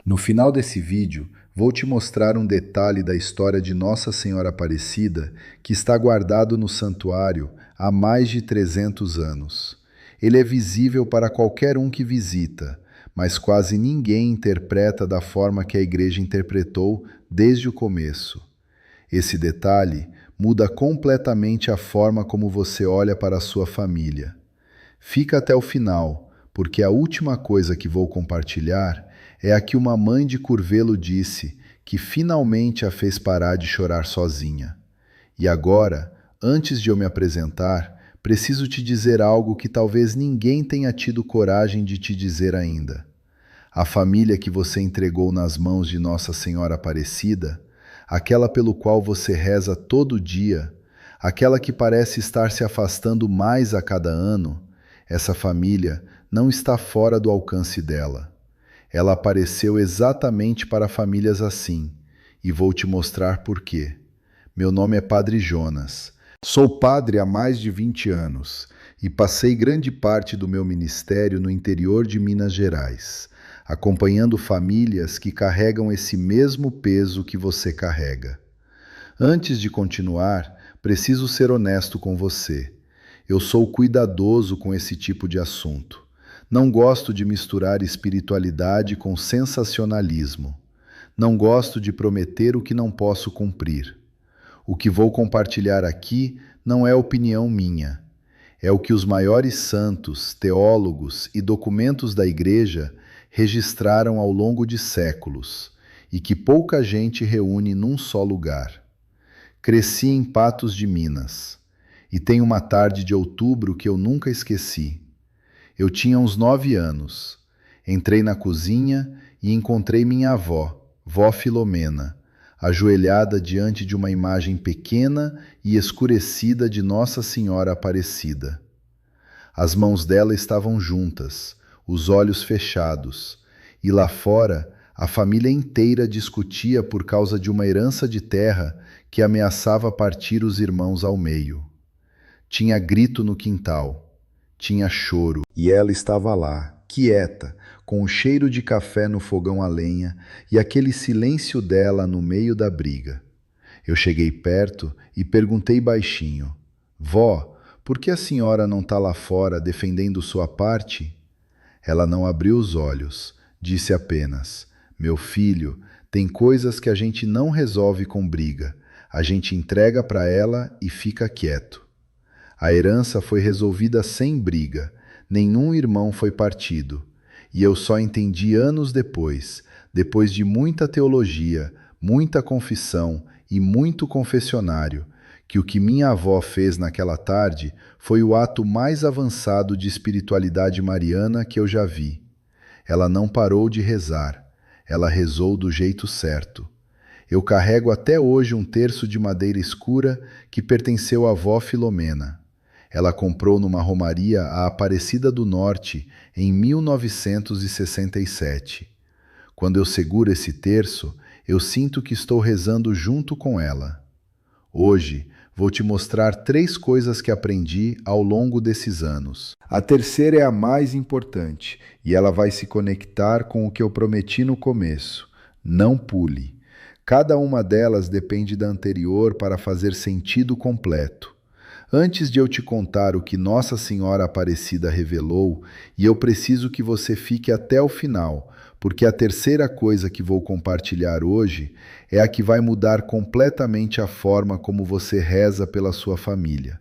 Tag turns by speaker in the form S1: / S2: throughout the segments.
S1: No final desse vídeo, vou te mostrar um detalhe da história de Nossa Senhora Aparecida que está guardado no santuário há mais de 300 anos. Ele é visível para qualquer um que visita, mas quase ninguém interpreta da forma que a Igreja interpretou desde o começo. Esse detalhe muda completamente a forma como você olha para a sua família. Fica até o final, porque a última coisa que vou compartilhar é a que uma mãe de Curvelo disse que finalmente a fez parar de chorar sozinha. E agora, antes de eu me apresentar, preciso te dizer algo que talvez ninguém tenha tido coragem de te dizer ainda. A família que você entregou nas mãos de Nossa Senhora Aparecida, aquela pelo qual você reza todo dia, aquela que parece estar se afastando mais a cada ano, essa família não está fora do alcance dela. Ela apareceu exatamente para famílias assim, e vou te mostrar por quê. Meu nome é Padre Jonas. Sou padre há mais de 20 anos e passei grande parte do meu ministério no interior de Minas Gerais, acompanhando famílias que carregam esse mesmo peso que você carrega. Antes de continuar, preciso ser honesto com você. Eu sou cuidadoso com esse tipo de assunto. Não gosto de misturar espiritualidade com sensacionalismo. Não gosto de prometer o que não posso cumprir. O que vou compartilhar aqui não é opinião minha. É o que os maiores santos, teólogos e documentos da Igreja registraram ao longo de séculos e que pouca gente reúne num só lugar. Cresci em Patos de Minas e tem uma tarde de outubro que eu nunca esqueci. Eu tinha uns 9 anos. Entrei na cozinha e encontrei minha avó, vó Filomena, ajoelhada diante de uma imagem pequena e escurecida de Nossa Senhora Aparecida. As mãos dela estavam juntas, os olhos fechados, e lá fora a família inteira discutia por causa de uma herança de terra que ameaçava partir os irmãos ao meio. Tinha grito no quintal. Tinha choro, e ela estava lá, quieta, com o cheiro de café no fogão a lenha e aquele silêncio dela no meio da briga. Eu cheguei perto e perguntei baixinho: Vó, por que a senhora não está lá fora defendendo sua parte? Ela não abriu os olhos, disse apenas: Meu filho, tem coisas que a gente não resolve com briga. A gente entrega para ela e fica quieto. A herança foi resolvida sem briga, nenhum irmão foi partido. E eu só entendi anos depois de muita teologia, muita confissão e muito confessionário, que o que minha avó fez naquela tarde foi o ato mais avançado de espiritualidade mariana que eu já vi. Ela não parou de rezar, ela rezou do jeito certo. Eu carrego até hoje um terço de madeira escura que pertenceu à avó Filomena. Ela comprou numa romaria a Aparecida do Norte em 1967. Quando eu seguro esse terço, eu sinto que estou rezando junto com ela. Hoje, vou te mostrar 3 coisas que aprendi ao longo desses anos. A terceira é a mais importante, e ela vai se conectar com o que eu prometi no começo. Não pule. Cada uma delas depende da anterior para fazer sentido completo. Antes de eu te contar o que Nossa Senhora Aparecida revelou, e eu preciso que você fique até o final, porque a terceira coisa que vou compartilhar hoje é a que vai mudar completamente a forma como você reza pela sua família.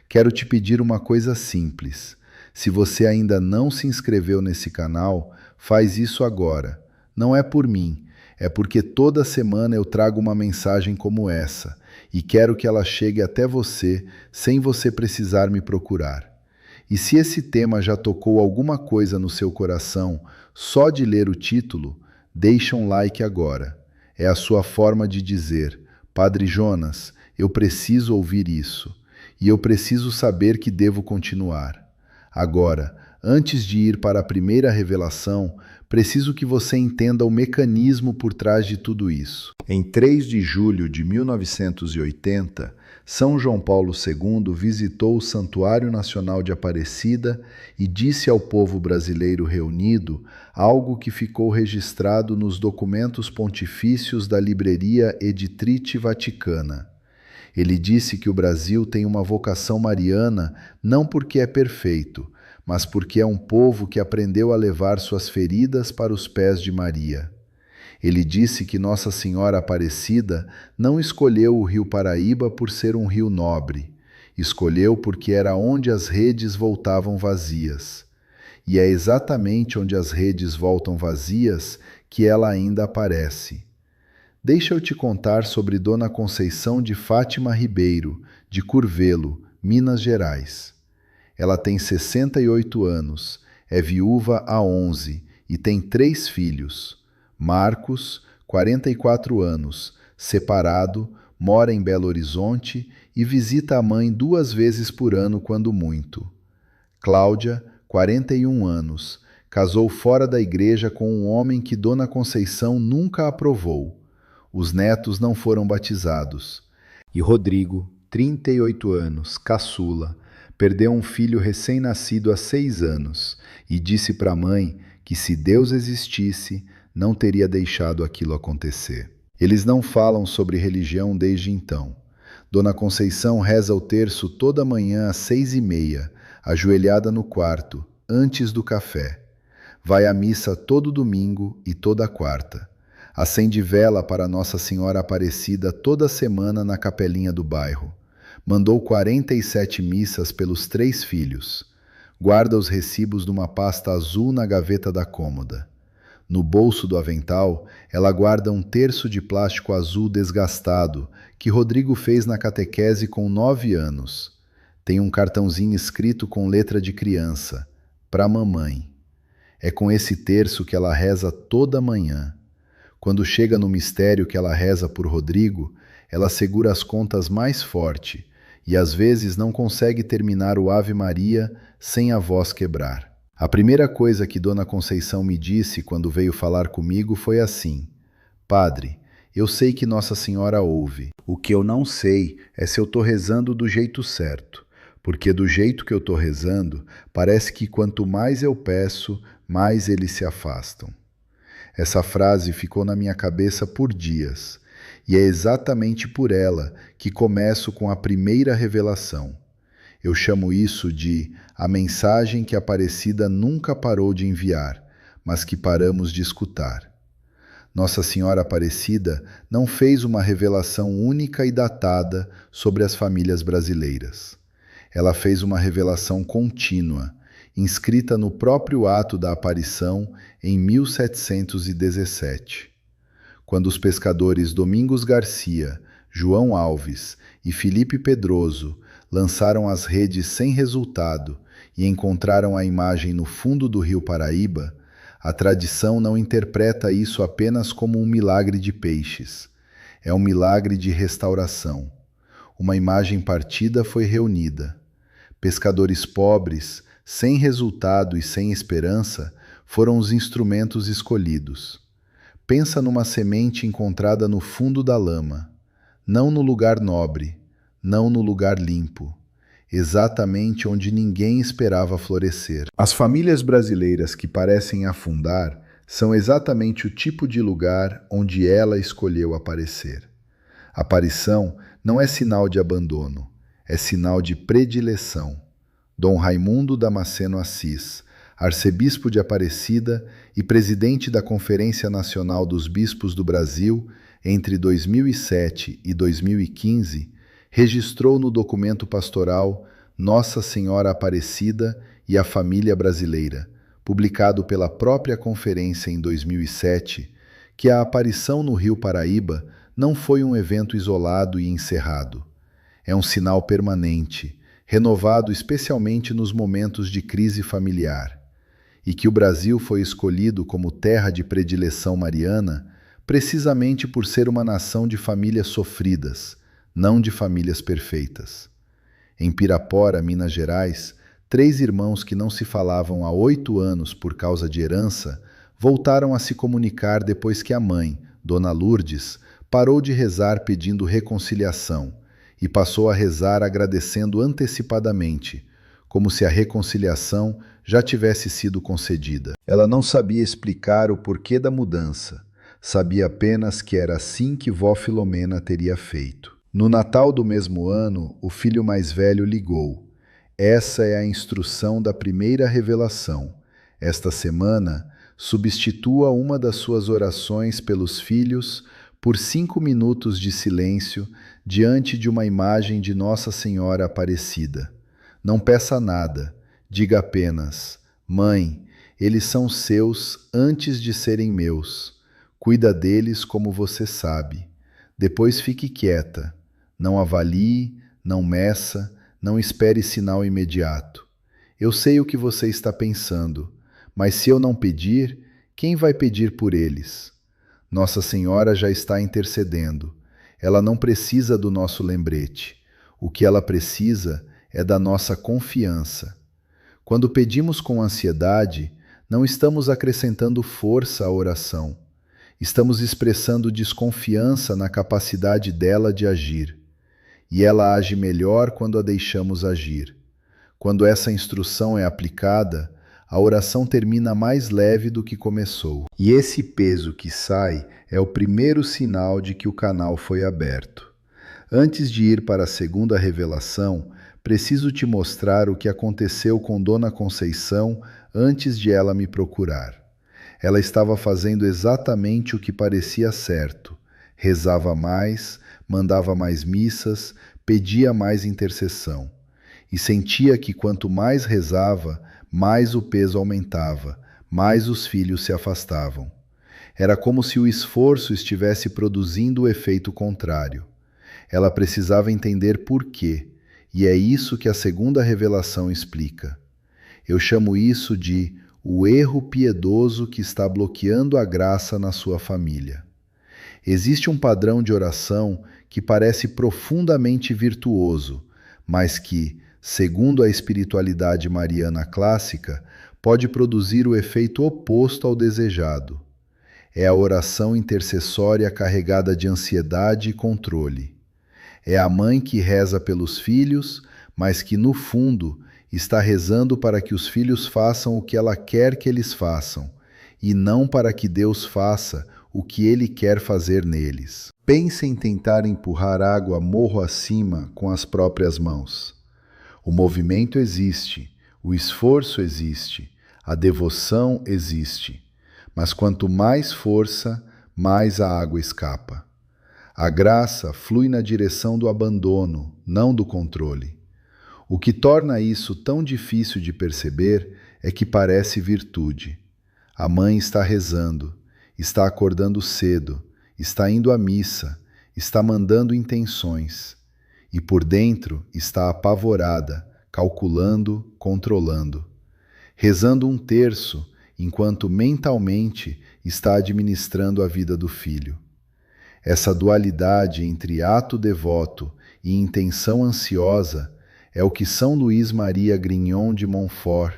S1: Quero te pedir uma coisa simples. Se você ainda não se inscreveu nesse canal, faz isso agora. Não é por mim, é porque toda semana eu trago uma mensagem como essa, e quero que ela chegue até você sem você precisar me procurar. E se esse tema já tocou alguma coisa no seu coração, só de ler o título, deixa um like agora. É a sua forma de dizer: Padre Jonas, eu preciso ouvir isso, e eu preciso saber que devo continuar. Agora, antes de ir para a primeira revelação, preciso que você entenda o mecanismo por trás de tudo isso. Em 3 de julho de 1980, São João Paulo II visitou o Santuário Nacional de Aparecida e disse ao povo brasileiro reunido algo que ficou registrado nos documentos pontifícios da Livraria Editrite Vaticana. Ele disse que o Brasil tem uma vocação mariana não porque é perfeito, mas porque é um povo que aprendeu a levar suas feridas para os pés de Maria. Ele disse que Nossa Senhora Aparecida não escolheu o rio Paraíba por ser um rio nobre, escolheu porque era onde as redes voltavam vazias. E é exatamente onde as redes voltam vazias que ela ainda aparece. Deixa eu te contar sobre Dona Conceição de Fátima Ribeiro, de Curvelo, Minas Gerais. Ela tem 68 anos, é viúva há 11 e tem 3 filhos. Marcos, 44 anos, separado, mora em Belo Horizonte e visita a mãe 2 vezes por ano quando muito. Cláudia, 41 anos, casou fora da igreja com um homem que Dona Conceição nunca aprovou. Os netos não foram batizados. E Rodrigo, 38 anos, caçula, perdeu um filho recém-nascido há 6 anos e disse para a mãe que se Deus existisse, não teria deixado aquilo acontecer. Eles não falam sobre religião desde então. Dona Conceição reza o terço toda manhã às 6h30, ajoelhada no quarto, antes do café. Vai à missa todo domingo e toda quarta. Acende vela para Nossa Senhora Aparecida toda semana na capelinha do bairro. Mandou 47 missas pelos 3 filhos. Guarda os recibos numa pasta azul na gaveta da cômoda. No bolso do avental, ela guarda um terço de plástico azul desgastado que Rodrigo fez na catequese com 9 anos. Tem um cartãozinho escrito com letra de criança, pra mamãe. É com esse terço que ela reza toda manhã. Quando chega no mistério que ela reza por Rodrigo, ela segura as contas mais forte e às vezes não consegue terminar o Ave Maria sem a voz quebrar. A primeira coisa que Dona Conceição me disse quando veio falar comigo foi assim: Padre, eu sei que Nossa Senhora ouve. O que eu não sei é se eu estou rezando do jeito certo, porque do jeito que eu estou rezando, parece que quanto mais eu peço, mais eles se afastam. Essa frase ficou na minha cabeça por dias, e é exatamente por ela que começo com a primeira revelação. Eu chamo isso de a mensagem que a Aparecida nunca parou de enviar, mas que paramos de escutar. Nossa Senhora Aparecida não fez uma revelação única e datada sobre as famílias brasileiras. Ela fez uma revelação contínua, inscrita no próprio ato da aparição em 1717. Quando os pescadores Domingos Garcia, João Alves e Felipe Pedroso lançaram as redes sem resultado e encontraram a imagem no fundo do rio Paraíba, a tradição não interpreta isso apenas como um milagre de peixes. É um milagre de restauração. Uma imagem partida foi reunida. Pescadores pobres, sem resultado e sem esperança, foram os instrumentos escolhidos. Pensa numa semente encontrada no fundo da lama, não no lugar nobre, não no lugar limpo, exatamente onde ninguém esperava florescer. As famílias brasileiras que parecem afundar são exatamente o tipo de lugar onde ela escolheu aparecer. Aparição não é sinal de abandono, é sinal de predileção. Dom Raimundo Damasceno Assis, arcebispo de Aparecida e presidente da Conferência Nacional dos Bispos do Brasil entre 2007 e 2015, registrou no documento pastoral Nossa Senhora Aparecida e a Família Brasileira, publicado pela própria conferência em 2007, que a aparição no Rio Paraíba não foi um evento isolado e encerrado. É um sinal permanente, renovado especialmente nos momentos de crise familiar, e que o Brasil foi escolhido como terra de predileção mariana precisamente por ser uma nação de famílias sofridas, não de famílias perfeitas. Em Pirapora, Minas Gerais, 3 irmãos que não se falavam há 8 anos por causa de herança voltaram a se comunicar depois que a mãe, Dona Lourdes, parou de rezar pedindo reconciliação e passou a rezar agradecendo antecipadamente, como se a reconciliação já tivesse sido concedida. Ela não sabia explicar o porquê da mudança, sabia apenas que era assim que vó Filomena teria feito. No Natal do mesmo ano, o filho mais velho ligou. Essa é a instrução da primeira revelação. Esta semana, substitua uma das suas orações pelos filhos por 5 minutos de silêncio diante de uma imagem de Nossa Senhora Aparecida. Não peça nada, diga apenas: Mãe, eles são seus antes de serem meus. Cuida deles como você sabe. Depois fique quieta. Não avalie, não meça, não espere sinal imediato. Eu sei o que você está pensando, mas se eu não pedir, quem vai pedir por eles? Nossa Senhora já está intercedendo. Ela não precisa do nosso lembrete. O que ela precisa é da nossa confiança. Quando pedimos com ansiedade, não estamos acrescentando força à oração. Estamos expressando desconfiança na capacidade dela de agir. E ela age melhor quando a deixamos agir. Quando essa instrução é aplicada, a oração termina mais leve do que começou. E esse peso que sai é o primeiro sinal de que o canal foi aberto. Antes de ir para a segunda revelação, preciso te mostrar o que aconteceu com Dona Conceição antes de ela me procurar. Ela estava fazendo exatamente o que parecia certo. Rezava mais, mandava mais missas, pedia mais intercessão. E sentia que quanto mais rezava, mais o peso aumentava, mais os filhos se afastavam. Era como se o esforço estivesse produzindo o efeito contrário. Ela precisava entender por quê, e é isso que a segunda revelação explica. Eu chamo isso de o erro piedoso que está bloqueando a graça na sua família. Existe um padrão de oração que parece profundamente virtuoso, mas que, segundo a espiritualidade mariana clássica, pode produzir o efeito oposto ao desejado. É a oração intercessória carregada de ansiedade e controle. É a mãe que reza pelos filhos, mas que, no fundo, está rezando para que os filhos façam o que ela quer que eles façam, e não para que Deus faça o que Ele quer fazer neles. Pense em tentar empurrar água morro acima com as próprias mãos. O movimento existe, o esforço existe, a devoção existe, mas quanto mais força, mais a água escapa. A graça flui na direção do abandono, não do controle. O que torna isso tão difícil de perceber é que parece virtude. A mãe está rezando, está acordando cedo, está indo à missa, está mandando intenções. E por dentro está apavorada, calculando, controlando. Rezando um terço, enquanto mentalmente está administrando a vida do filho. Essa dualidade entre ato devoto e intenção ansiosa é o que São Luís Maria Grignon de Montfort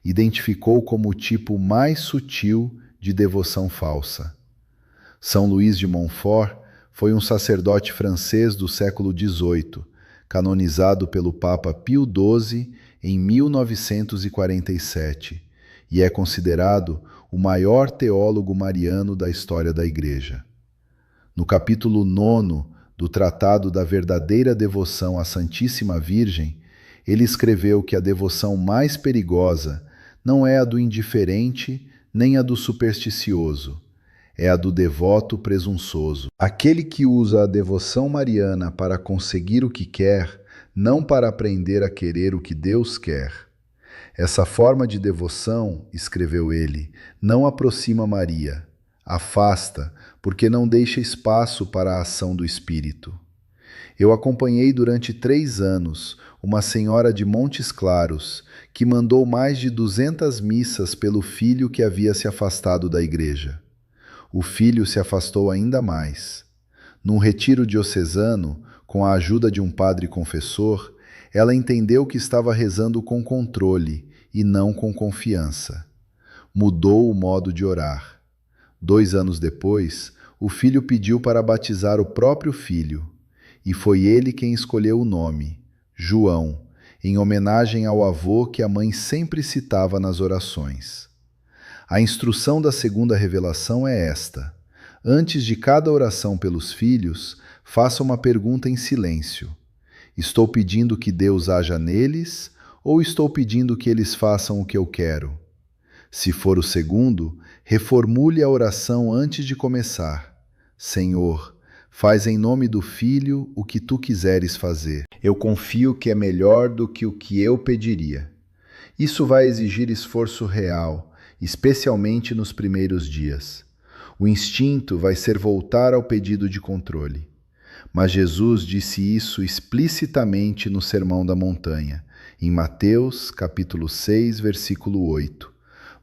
S1: identificou como o tipo mais sutil de devoção falsa. São Luís de Montfort foi um sacerdote francês do século XVIII, canonizado pelo Papa Pio XII em 1947, e é considerado o maior teólogo mariano da história da Igreja. No capítulo 9 do Tratado da Verdadeira Devoção à Santíssima Virgem, ele escreveu que a devoção mais perigosa não é a do indiferente nem a do supersticioso, é a do devoto presunçoso. Aquele que usa a devoção mariana para conseguir o que quer, não para aprender a querer o que Deus quer. Essa forma de devoção, escreveu ele, não aproxima Maria, afasta, porque não deixa espaço para a ação do Espírito. Eu acompanhei durante 3 anos uma senhora de Montes Claros que mandou mais de 200 missas pelo filho que havia se afastado da igreja. O filho se afastou ainda mais. Num retiro diocesano, com a ajuda de um padre confessor, ela entendeu que estava rezando com controle e não com confiança. mudou o modo de orar. 2 anos depois, o filho pediu para batizar o próprio filho, e foi ele quem escolheu o nome, João, em homenagem ao avô que a mãe sempre citava nas orações. A instrução da segunda revelação é esta: antes de cada oração pelos filhos, faça uma pergunta em silêncio. Estou pedindo que Deus haja neles ou estou pedindo que eles façam o que eu quero? Se for o segundo, reformule a oração antes de começar. Senhor, faz em nome do Filho o que tu quiseres fazer. Eu confio que é melhor do que o que eu pediria. Isso vai exigir esforço real, especialmente nos primeiros dias. O instinto vai ser voltar ao pedido de controle. Mas Jesus disse isso explicitamente no Sermão da Montanha, em Mateus, capítulo 6, versículo 8.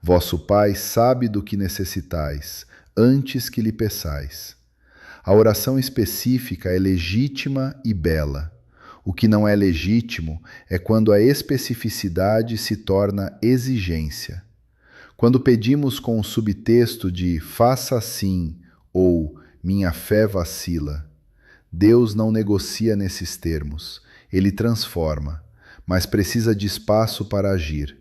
S1: Vosso Pai sabe do que necessitais, antes que lhe peçais. A oração específica é legítima e bela. O que não é legítimo é quando a especificidade se torna exigência. Quando pedimos com o subtexto de faça assim ou minha fé vacila, Deus não negocia nesses termos, ele transforma, mas precisa de espaço para agir.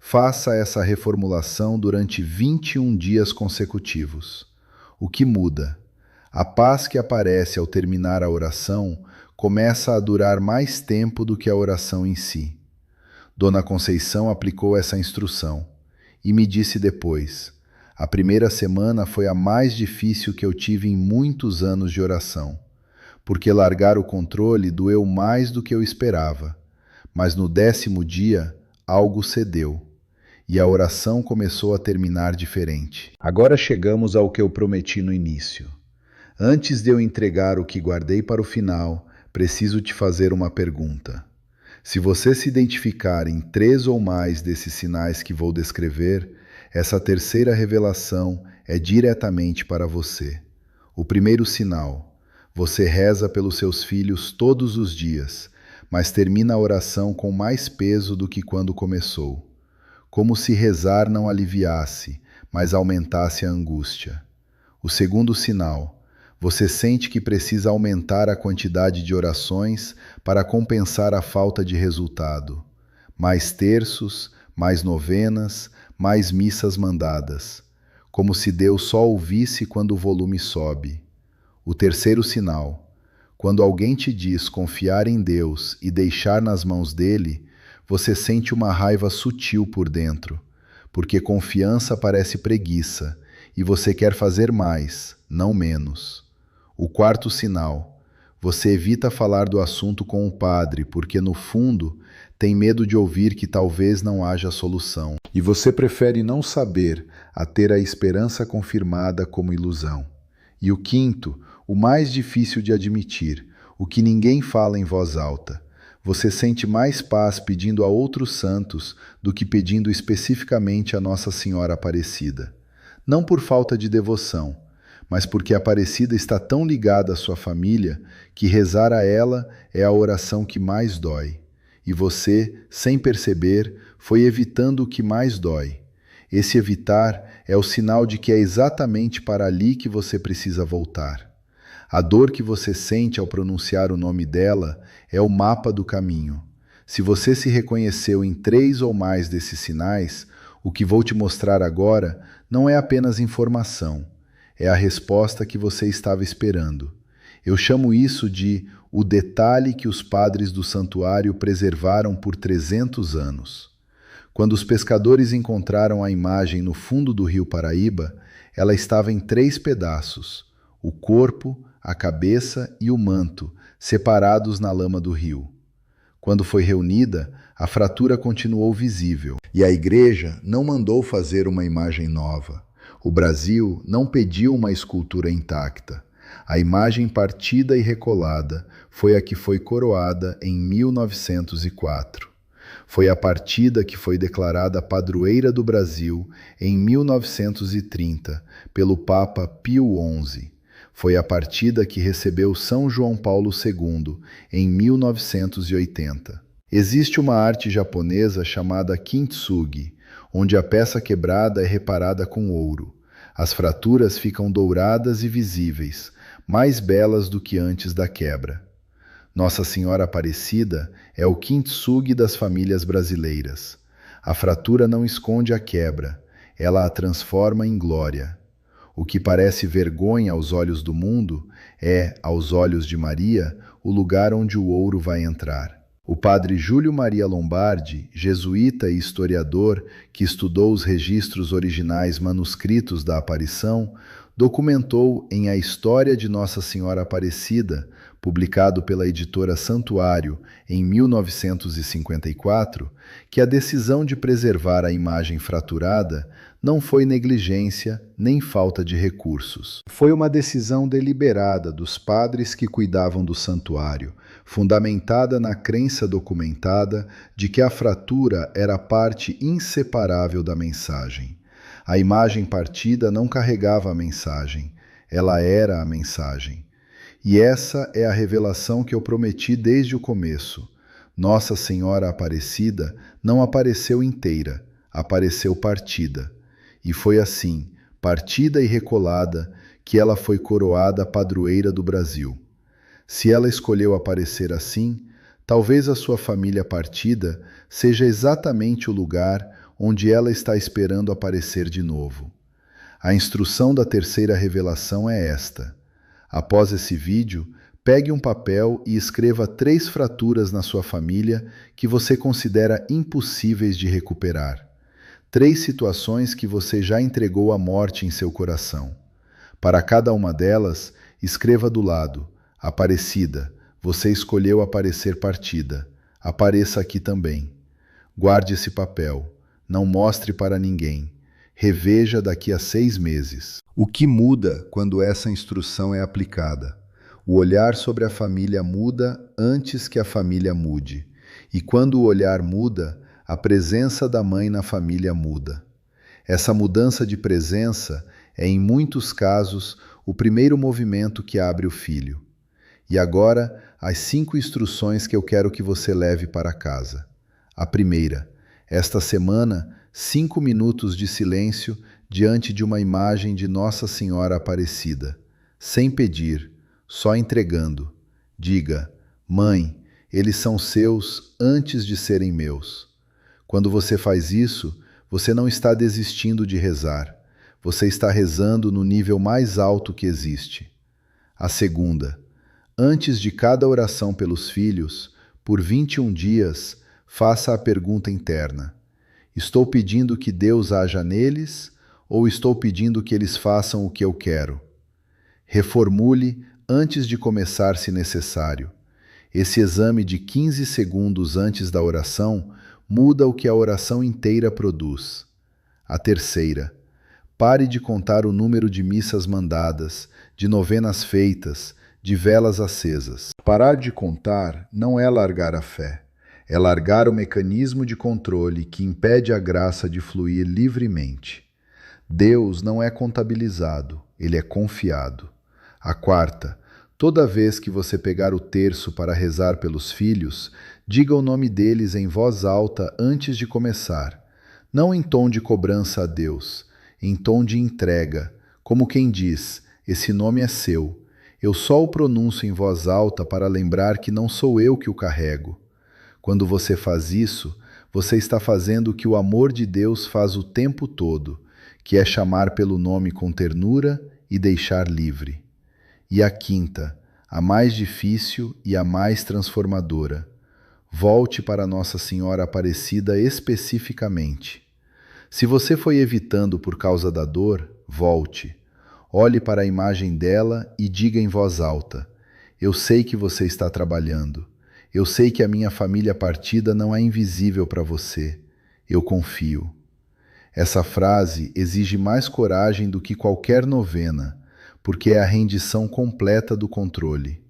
S1: Faça essa reformulação durante 21 dias consecutivos. O que muda? A paz que aparece ao terminar a oração começa a durar mais tempo do que a oração em si. Dona Conceição aplicou essa instrução e me disse depois: a primeira semana foi a mais difícil que eu tive em muitos anos de oração, porque largar o controle doeu mais do que eu esperava. Mas no 10º dia, algo cedeu, e a oração começou a terminar diferente. Agora chegamos ao que eu prometi no início. Antes de eu entregar o que guardei para o final, preciso te fazer uma pergunta. Se você se identificar em 3 ou mais desses sinais que vou descrever, essa terceira revelação é diretamente para você. O primeiro sinal: você reza pelos seus filhos todos os dias, mas termina a oração com mais peso do que quando começou. Como se rezar não aliviasse, mas aumentasse a angústia. O segundo sinal: você sente que precisa aumentar a quantidade de orações para compensar a falta de resultado. Mais terços, mais novenas, mais missas mandadas. Como se Deus só ouvisse quando o volume sobe. O terceiro sinal: quando alguém te diz confiar em Deus e deixar nas mãos dele, você sente uma raiva sutil por dentro, porque confiança parece preguiça e você quer fazer mais, não menos. O quarto sinal: você evita falar do assunto com o padre porque, no fundo, tem medo de ouvir que talvez não haja solução. E você prefere não saber a ter a esperança confirmada como ilusão. E o quinto, o mais difícil de admitir, o que ninguém fala em voz alta: você sente mais paz pedindo a outros santos do que pedindo especificamente a Nossa Senhora Aparecida. Não por falta de devoção, mas porque a Aparecida está tão ligada à sua família que rezar a ela é a oração que mais dói. E você, sem perceber, foi evitando o que mais dói. Esse evitar é o sinal de que é exatamente para ali que você precisa voltar. A dor que você sente ao pronunciar o nome dela é o mapa do caminho. Se você se reconheceu em 3 ou mais desses sinais, o que vou te mostrar agora não é apenas informação, é a resposta que você estava esperando. Eu chamo isso de o detalhe que os padres do santuário preservaram por 300 anos. Quando os pescadores encontraram a imagem no fundo do rio Paraíba, ela estava em 3 pedaços: o corpo, a cabeça e o manto, separados na lama do rio. Quando foi reunida, a fratura continuou visível, e a igreja não mandou fazer uma imagem nova. O Brasil não pediu uma escultura intacta. A imagem partida e recolada foi a que foi coroada em 1904. Foi a partida que foi declarada padroeira do Brasil em 1930 pelo Papa Pio XI. Foi a partida que recebeu São João Paulo II em 1980. Existe uma arte japonesa chamada kintsugi, onde a peça quebrada é reparada com ouro. As fraturas ficam douradas e visíveis, mais belas do que antes da quebra. Nossa Senhora Aparecida é o kintsugi das famílias brasileiras. A fratura não esconde a quebra, ela a transforma em glória. O que parece vergonha aos olhos do mundo é, aos olhos de Maria, o lugar onde o ouro vai entrar. O padre Júlio Maria Lombardi, jesuíta e historiador que estudou os registros originais manuscritos da aparição, documentou em A História de Nossa Senhora Aparecida, publicado pela editora Santuário em 1954, que a decisão de preservar a imagem fraturada não foi negligência nem falta de recursos. Foi uma decisão deliberada dos padres que cuidavam do santuário, fundamentada na crença documentada de que a fratura era parte inseparável da mensagem. A imagem partida não carregava a mensagem, ela era a mensagem. E essa é a revelação que eu prometi desde o começo. Nossa Senhora Aparecida não apareceu inteira, apareceu partida. E foi assim, partida e recolada, que ela foi coroada padroeira do Brasil. Se ela escolheu aparecer assim, talvez a sua família partida seja exatamente o lugar onde ela está esperando aparecer de novo. A instrução da terceira revelação é esta. Após esse vídeo, pegue um papel e escreva 3 fraturas na sua família que você considera impossíveis de recuperar. 3 situações que você já entregou à morte em seu coração. Para cada uma delas, escreva do lado: Aparecida, você escolheu aparecer partida. Apareça aqui também. Guarde esse papel. Não mostre para ninguém. Reveja daqui a 6 meses. O que muda quando essa instrução é aplicada? O olhar sobre a família muda antes que a família mude. E quando o olhar muda, a presença da mãe na família muda. Essa mudança de presença é, em muitos casos, o primeiro movimento que abre o filho. E agora, as 5 instruções que eu quero que você leve para casa. A primeira: esta semana, 5 minutos de silêncio diante de uma imagem de Nossa Senhora Aparecida, sem pedir, só entregando. Diga: Mãe, eles são seus antes de serem meus. Quando você faz isso, você não está desistindo de rezar. Você está rezando no nível mais alto que existe. A segunda: antes de cada oração pelos filhos, por 21 dias, faça a pergunta interna: estou pedindo que Deus haja neles ou estou pedindo que eles façam o que eu quero? Reformule antes de começar, se necessário. Esse exame de 15 segundos antes da oração muda o que a oração inteira produz. A terceira: pare de contar o número de missas mandadas, de novenas feitas, de velas acesas. Parar de contar não é largar a fé, é largar o mecanismo de controle que impede a graça de fluir livremente. Deus não é contabilizado, ele é confiado. A quarta: toda vez que você pegar o terço para rezar pelos filhos, diga o nome deles em voz alta antes de começar. Não em tom de cobrança a Deus, em tom de entrega, como quem diz: esse nome é seu. Eu só o pronuncio em voz alta para lembrar que não sou eu que o carrego. Quando você faz isso, você está fazendo o que o amor de Deus faz o tempo todo, que é chamar pelo nome com ternura e deixar livre. E a quinta, a mais difícil e a mais transformadora: volte para Nossa Senhora Aparecida especificamente. Se você foi evitando por causa da dor, volte. Olhe para a imagem dela e diga em voz alta: eu sei que você está trabalhando. Eu sei que a minha família partida não é invisível para você. Eu confio. Essa frase exige mais coragem do que qualquer novena, porque é a rendição completa do controle.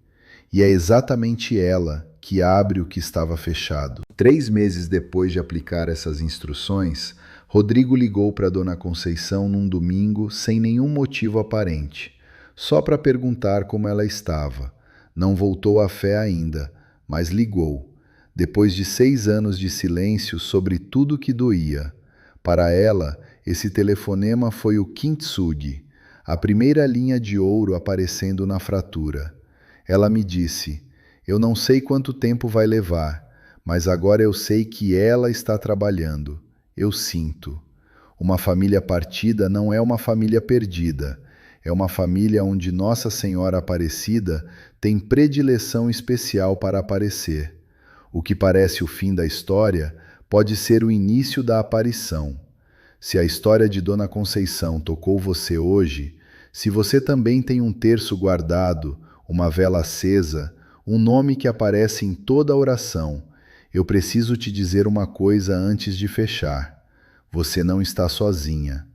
S1: E é exatamente ela que abre o que estava fechado. 3 meses depois de aplicar essas instruções, Rodrigo ligou para Dona Conceição num domingo sem nenhum motivo aparente, só para perguntar como ela estava. Não voltou à fé ainda, mas ligou, depois de 6 anos de silêncio sobre tudo que doía. Para ela, esse telefonema foi o kintsugi, a primeira linha de ouro aparecendo na fratura. Ela me disse: "Eu não sei quanto tempo vai levar, mas agora eu sei que ela está trabalhando. Eu sinto." Uma família partida não é uma família perdida. É uma família onde Nossa Senhora Aparecida tem predileção especial para aparecer. O que parece o fim da história pode ser o início da aparição. Se a história de Dona Conceição tocou você hoje, se você também tem um terço guardado, uma vela acesa, um nome que aparece em toda a oração, eu preciso te dizer uma coisa antes de fechar. Você não está sozinha.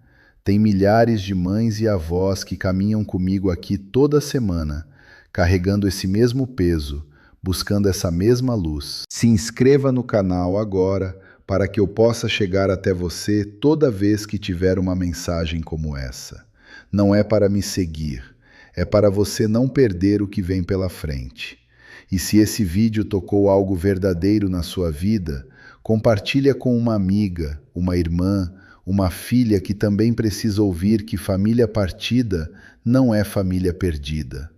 S1: Tem milhares de mães e avós que caminham comigo aqui toda semana, carregando esse mesmo peso, buscando essa mesma luz. Se inscreva no canal agora para que eu possa chegar até você toda vez que tiver uma mensagem como essa. Não é para me seguir, é para você não perder o que vem pela frente. E se esse vídeo tocou algo verdadeiro na sua vida, compartilha com uma amiga, uma irmã, uma filha que também precisa ouvir que família partida não é família perdida.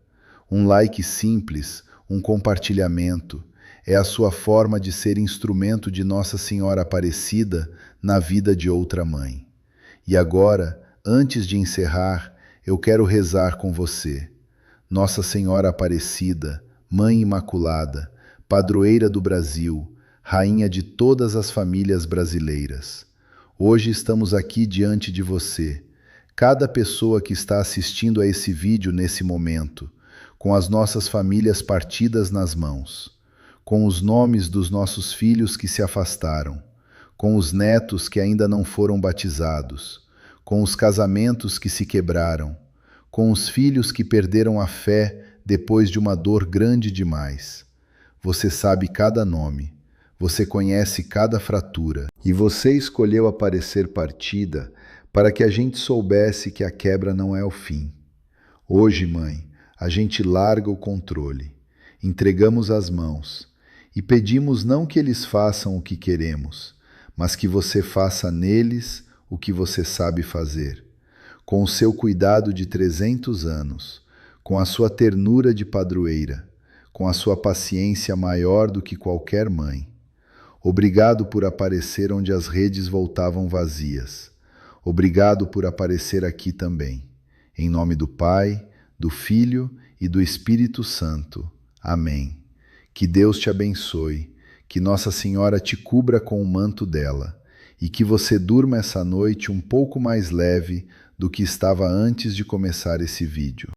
S1: Um like simples, um compartilhamento, é a sua forma de ser instrumento de Nossa Senhora Aparecida na vida de outra mãe. E agora, antes de encerrar, eu quero rezar com você. Nossa Senhora Aparecida, Mãe Imaculada, Padroeira do Brasil, Rainha de todas as famílias brasileiras. Hoje estamos aqui diante de você, cada pessoa que está assistindo a esse vídeo nesse momento, com as nossas famílias partidas nas mãos, com os nomes dos nossos filhos que se afastaram, com os netos que ainda não foram batizados, com os casamentos que se quebraram, com os filhos que perderam a fé depois de uma dor grande demais. Você sabe cada nome, você conhece cada fratura, e você escolheu aparecer partida para que a gente soubesse que a quebra não é o fim. Hoje, mãe, a gente larga o controle, entregamos as mãos e pedimos não que eles façam o que queremos, mas que você faça neles o que você sabe fazer. Com o seu cuidado de 300 anos, com a sua ternura de padroeira, com a sua paciência maior do que qualquer mãe. Obrigado por aparecer onde as redes voltavam vazias. Obrigado por aparecer aqui também. Em nome do Pai, do Filho e do Espírito Santo. Amém. Que Deus te abençoe, que Nossa Senhora te cubra com o manto dela e que você durma essa noite um pouco mais leve do que estava antes de começar esse vídeo.